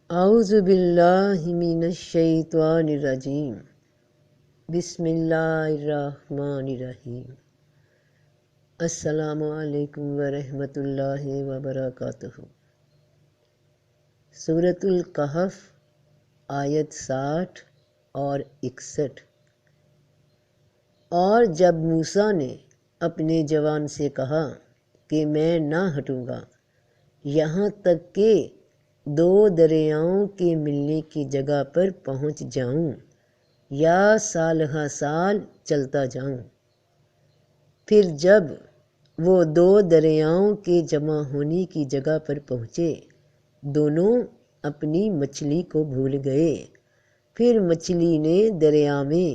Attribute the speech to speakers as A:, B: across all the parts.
A: اعوذ باللہ من الشیطان الرجیم بسم اللہ الرحمن الرحیم۔ السلام علیکم ورحمۃ اللہ وبرکاتہ۔ سورۃ الکہف آیت 60 اور 61۔ اور جب موسیٰ نے اپنے جوان سے کہا کہ میں نہ ہٹوں گا یہاں تک کہ 2 دریاؤں کے ملنے کی جگہ پر پہنچ جاؤں یا سال ہر سال چلتا جاؤں، پھر جب وہ 2 دریاؤں کے جمع ہونے کی جگہ پر پہنچے دونوں اپنی مچھلی کو بھول گئے۔ پھر مچھلی نے دریا میں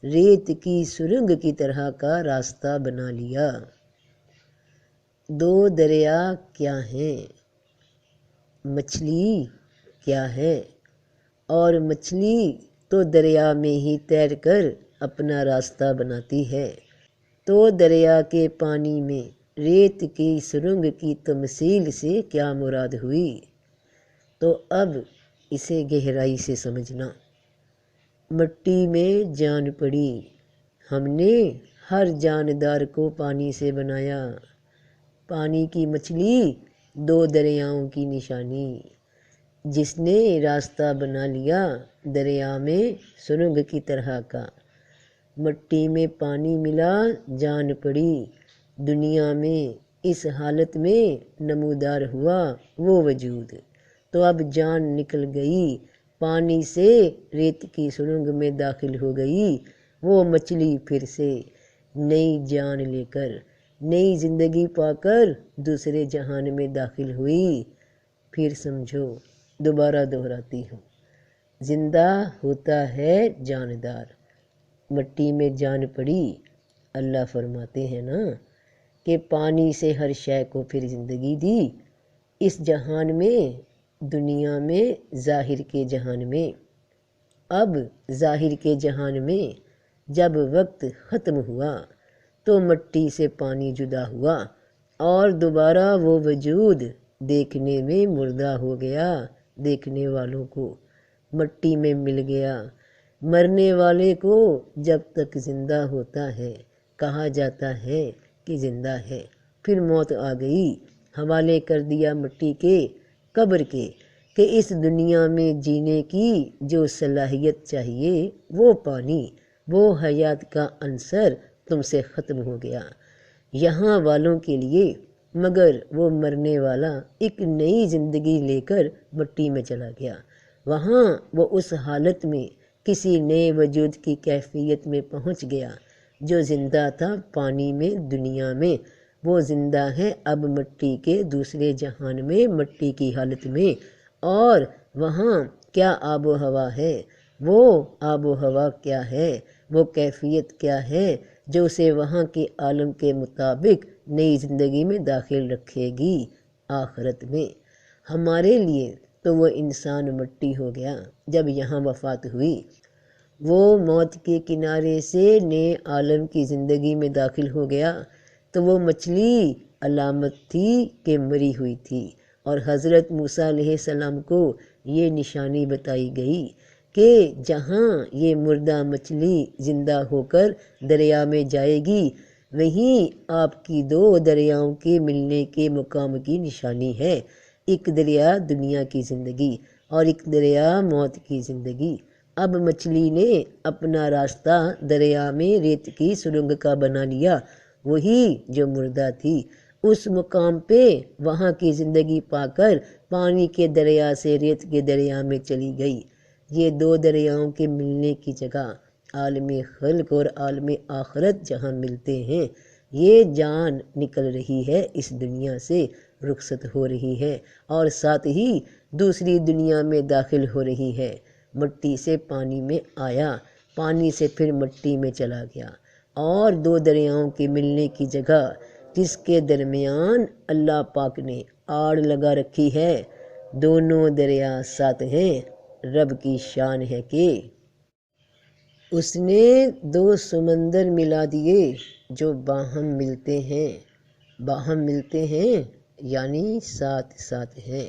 A: ریت کی سرنگ کی طرح کا راستہ بنا لیا۔ 2 دریا کیا ہیں؟ مچھلی کیا ہے؟ اور مچھلی تو دریا میں ہی تیر کر اپنا راستہ بناتی ہے، تو دریا کے پانی میں ریت کی سرنگ کی تمثیل سے کیا مراد ہوئی؟ تو اب اسے گہرائی سے سمجھنا۔ مٹی میں جان پڑی، ہم نے ہر جاندار کو پانی سے بنایا۔ پانی کی مچھلی 2 دریاؤں کی نشانی، جس نے راستہ بنا لیا دریا میں سرنگ کی طرح کا۔ مٹی میں پانی ملا، جان پڑی، دنیا میں اس حالت میں نمودار ہوا وہ وجود۔ تو اب جان نکل گئی، پانی سے ریت کی سرنگ میں داخل ہو گئی وہ مچھلی، پھر سے نئی جان لے کر، نئی زندگی پا کر دوسرے جہان میں داخل ہوئی۔ پھر سمجھو، دوبارہ دہراتی ہوں، زندہ ہوتا ہے جاندار، مٹی میں جان پڑی۔ اللہ فرماتے ہیں نا کہ پانی سے ہر شے کو پھر زندگی دی، اس جہان میں، دنیا میں، ظاہر کے جہان میں۔ اب ظاہر کے جہان میں جب وقت ختم ہوا تو مٹی سے پانی جدا ہوا اور دوبارہ وہ وجود دیکھنے میں مردہ ہو گیا، دیکھنے والوں کو مٹی میں مل گیا۔ مرنے والے کو جب تک زندہ ہوتا ہے کہا جاتا ہے کہ زندہ ہے، پھر موت آ گئی، حوالے کر دیا مٹی کے، قبر کے، کہ اس دنیا میں جینے کی جو صلاحیت چاہیے وہ پانی، وہ حیات کا عنصر تم سے ختم ہو گیا یہاں والوں کے لیے، مگر وہ مرنے والا ایک نئی زندگی لے کر مٹی میں چلا گیا۔ وہاں وہ اس حالت میں کسی نئے وجود کی کیفیت میں پہنچ گیا جو زندہ تھا پانی میں، دنیا میں۔ وہ زندہ ہے اب مٹی کے دوسرے جہان میں، مٹی کی حالت میں۔ اور وہاں کیا آب و ہوا ہے؟ وہ آب و ہوا کیا ہے؟ وہ کیفیت کیا ہے جو اسے وہاں کے عالم کے مطابق نئی زندگی میں داخل رکھے گی آخرت میں؟ ہمارے لیے تو وہ انسان مٹی ہو گیا جب یہاں وفات ہوئی، وہ موت کے کنارے سے نئے عالم کی زندگی میں داخل ہو گیا، تو وہ مچھلی علامت تھی کہ مری ہوئی تھی۔ اور حضرت موسیٰ علیہ السلام کو یہ نشانی بتائی گئی کہ جہاں یہ مردہ مچھلی زندہ ہو کر دریا میں جائے گی وہیں آپ کی 2 دریاؤں کے ملنے کے مقام کی نشانی ہے، ایک دریا دنیا کی زندگی اور ایک دریا موت کی زندگی۔ اب مچھلی نے اپنا راستہ دریا میں ریت کی سرنگ کا بنا لیا، وہی جو مردہ تھی اس مقام پہ وہاں کی زندگی پا کر پانی کے دریا سے ریت کے دریا میں چلی گئی۔ یہ 2 دریاؤں کے ملنے کی جگہ عالم خلق اور عالم آخرت جہاں ملتے ہیں، یہ جان نکل رہی ہے اس دنیا سے، رخصت ہو رہی ہے اور ساتھ ہی دوسری دنیا میں داخل ہو رہی ہے۔ مٹی سے پانی میں آیا، پانی سے پھر مٹی میں چلا گیا، اور 2 دریاؤں کے ملنے کی جگہ جس کے درمیان اللہ پاک نے آڑ لگا رکھی ہے، دونوں دریا ساتھ ہیں۔ رب کی شان ہے کہ اس نے 2 سمندر ملا دیے جو باہم ملتے ہیں، باہم ملتے ہیں یعنی ساتھ ساتھ ہیں،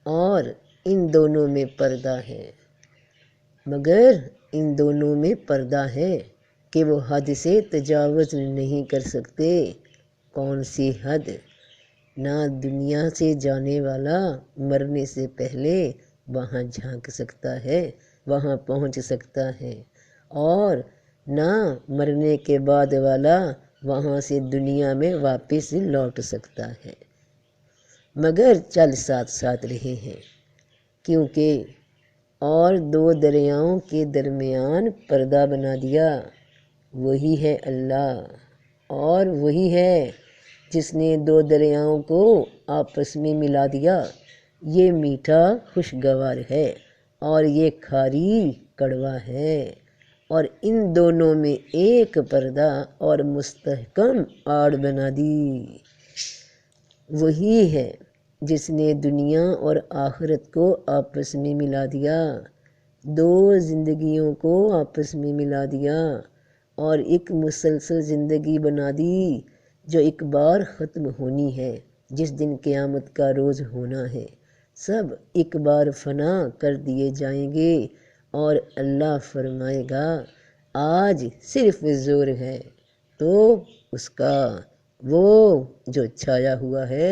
A: اور ان دونوں میں پردہ ہے، مگر ان دونوں میں پردہ ہے کہ وہ حد سے تجاوز نہیں کر سکتے۔ کون سی حد؟ نہ دنیا سے جانے والا مرنے سے پہلے وہاں جھانک سکتا ہے، وہاں پہنچ سکتا ہے، اور نہ مرنے کے بعد والا وہاں سے دنیا میں واپس لوٹ سکتا ہے، مگر چل ساتھ ساتھ رہے ہیں، کیونکہ اور دو دریاؤں کے درمیان پردہ بنا دیا، وہی ہے اللہ، اور وہی ہے جس نے دو دریاؤں کو آپس میں ملا دیا۔ یہ میٹھا خوشگوار ہے اور یہ کھاری کڑوا ہے، اور ان دونوں میں ایک پردہ اور مستحکم آڑ بنا دی۔ وہی ہے جس نے دنیا اور آخرت کو آپس میں ملا دیا، دو زندگیوں کو آپس میں ملا دیا، اور ایک مسلسل زندگی بنا دی جو ایک بار ختم ہونی ہے، جس دن قیامت کا روز ہونا ہے۔ سب ایک بار فنا کر دیے جائیں گے، اور اللہ فرمائے گا آج صرف زور ہے تو اس کا، وہ جو چھایا ہوا ہے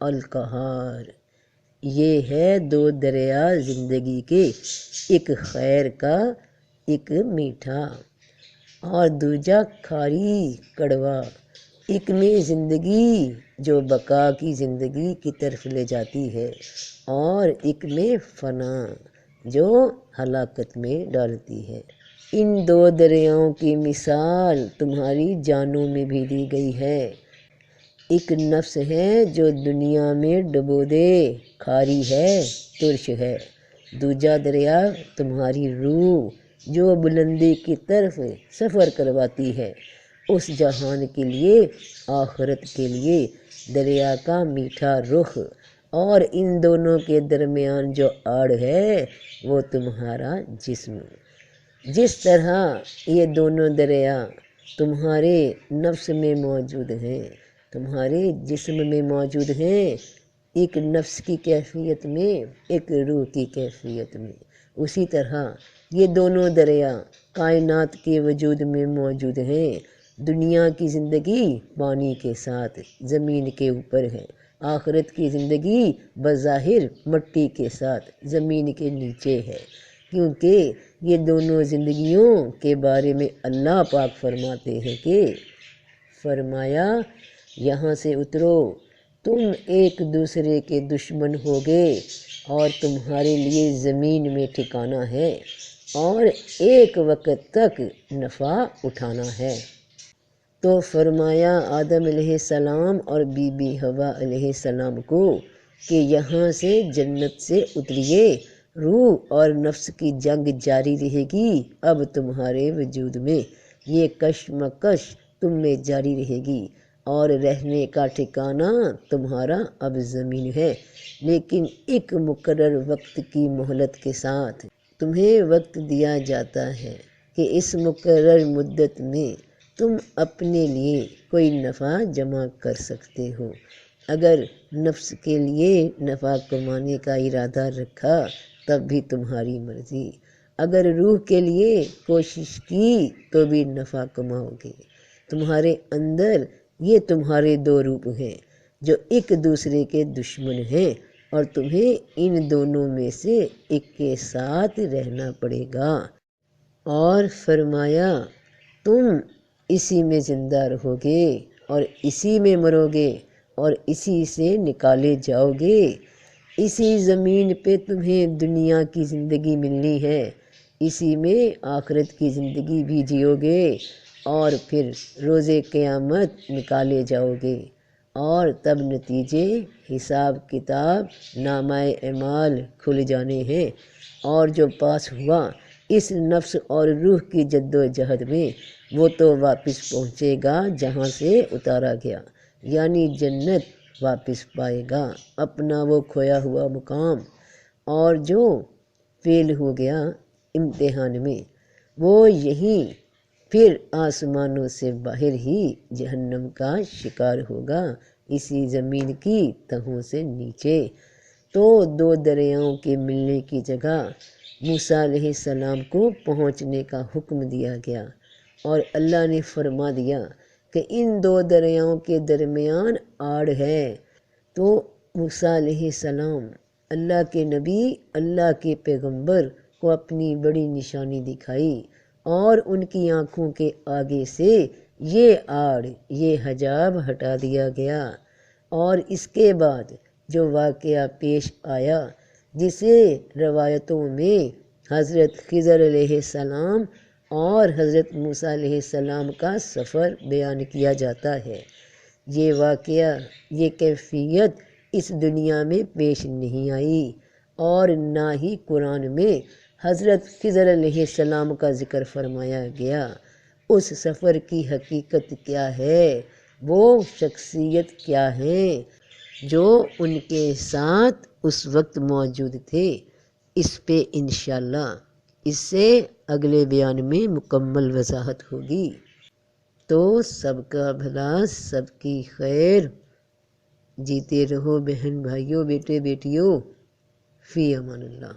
A: القہار۔ یہ ہے دو دریا زندگی کے، ایک خیر کا ایک میٹھا اور دوجا کھاری کڑوا، ایک میں زندگی جو بقا کی زندگی کی طرف لے جاتی ہے، اور ایک میں فنا جو ہلاکت میں ڈالتی ہے۔ ان دو دریاؤں کی مثال تمہاری جانوں میں بھی دی گئی ہے۔ ایک نفس ہے جو دنیا میں ڈبو دے، کھاری ہے، ترش ہے۔ دوجا دریا تمہاری روح جو بلندی کی طرف سفر کرواتی ہے، اس جہان کے لیے، آخرت کے لیے، دریا کا میٹھا رخ، اور ان دونوں کے درمیان جو آڑ ہے وہ تمہارا جسم۔ جس طرح یہ دونوں دریا تمہارے نفس میں موجود ہیں، تمہارے جسم میں موجود ہیں، ایک نفس کی کیفیت میں، ایک روح کی کیفیت میں، اسی طرح یہ دونوں دریا کائنات کے وجود میں موجود ہیں۔ دنیا کی زندگی پانی کے ساتھ زمین کے اوپر ہے، آخرت کی زندگی بظاہر مٹی کے ساتھ زمین کے نیچے ہے، کیونکہ یہ دونوں زندگیوں کے بارے میں اللہ پاک فرماتے ہیں کہ فرمایا یہاں سے اترو، تم ایک دوسرے کے دشمن ہوگے، اور تمہارے لیے زمین میں ٹھکانا ہے، اور ایک وقت تک نفع اٹھانا ہے۔ تو فرمایا آدم علیہ السلام اور بی بی حوا علیہ السلام کو کہ یہاں سے جنت سے اتریے، روح اور نفس کی جنگ جاری رہے گی اب تمہارے وجود میں، یہ کشمکش تم میں جاری رہے گی، اور رہنے کا ٹھکانہ تمہارا اب زمین ہے، لیکن ایک مقرر وقت کی مہلت کے ساتھ۔ تمہیں وقت دیا جاتا ہے کہ اس مقرر مدت میں تم اپنے لیے کوئی نفع جمع کر سکتے ہو، اگر نفس کے لیے نفع کمانے کا ارادہ رکھا تب بھی تمہاری مرضی، اگر روح کے لیے کوشش کی تو بھی نفع کماؤ گے۔ تمہارے اندر یہ تمہارے دو روپ ہیں جو ایک دوسرے کے دشمن ہیں، اور تمہیں ان دونوں میں سے ایک کے ساتھ رہنا پڑے گا۔ اور فرمایا تم اسی میں زندہ رہو گے، اور اسی میں مرو گے، اور اسی سے نکالے جاؤ گے۔ اسی زمین پہ تمہیں دنیا کی زندگی ملنی ہے، اسی میں آخرت کی زندگی بھی جیو گے، اور پھر روز قیامت نکالے جاؤ گے، اور تب نتیجے، حساب کتاب، نامہ اعمال کھل جانے ہیں، اور جو پاس ہوا اس نفس اور روح کی جد و جہد میں، وہ تو واپس پہنچے گا جہاں سے اتارا گیا، یعنی جنت واپس پائے گا اپنا وہ کھویا ہوا مقام، اور جو فیل ہو گیا امتحان میں وہ یہیں پھر آسمانوں سے باہر ہی جہنم کا شکار ہوگا، اسی زمین کی تہوں سے نیچے۔ تو دو دریاؤں کے ملنے کی جگہ موسیٰ علیہ السلام کو پہنچنے کا حکم دیا گیا، اور اللہ نے فرما دیا کہ ان دو دریاؤں کے درمیان آڑ ہے۔ تو موسیٰ علیہ السلام اللہ کے نبی، اللہ کے پیغمبر کو اپنی بڑی نشانی دکھائی، اور ان کی آنکھوں کے آگے سے یہ آڑ، یہ حجاب ہٹا دیا گیا۔ اور اس کے بعد جو واقعہ پیش آیا، جسے روایتوں میں حضرت خضر علیہ السلام اور حضرت موسیٰ علیہ السلام کا سفر بیان کیا جاتا ہے، یہ واقعہ، یہ کیفیت اس دنیا میں پیش نہیں آئی، اور نہ ہی قرآن میں حضرت خضر علیہ السلام کا ذکر فرمایا گیا۔ اس سفر کی حقیقت کیا ہے، وہ شخصیت کیا ہے جو ان کے ساتھ اس وقت موجود تھے، اس پہ انشاءاللہ اس سے اگلے بیان میں مکمل وضاحت ہوگی۔ تو سب کا بھلا، سب کی خیر، جیتے رہو بہن بھائیوں، بیٹے بیٹیوں، فی امان اللہ۔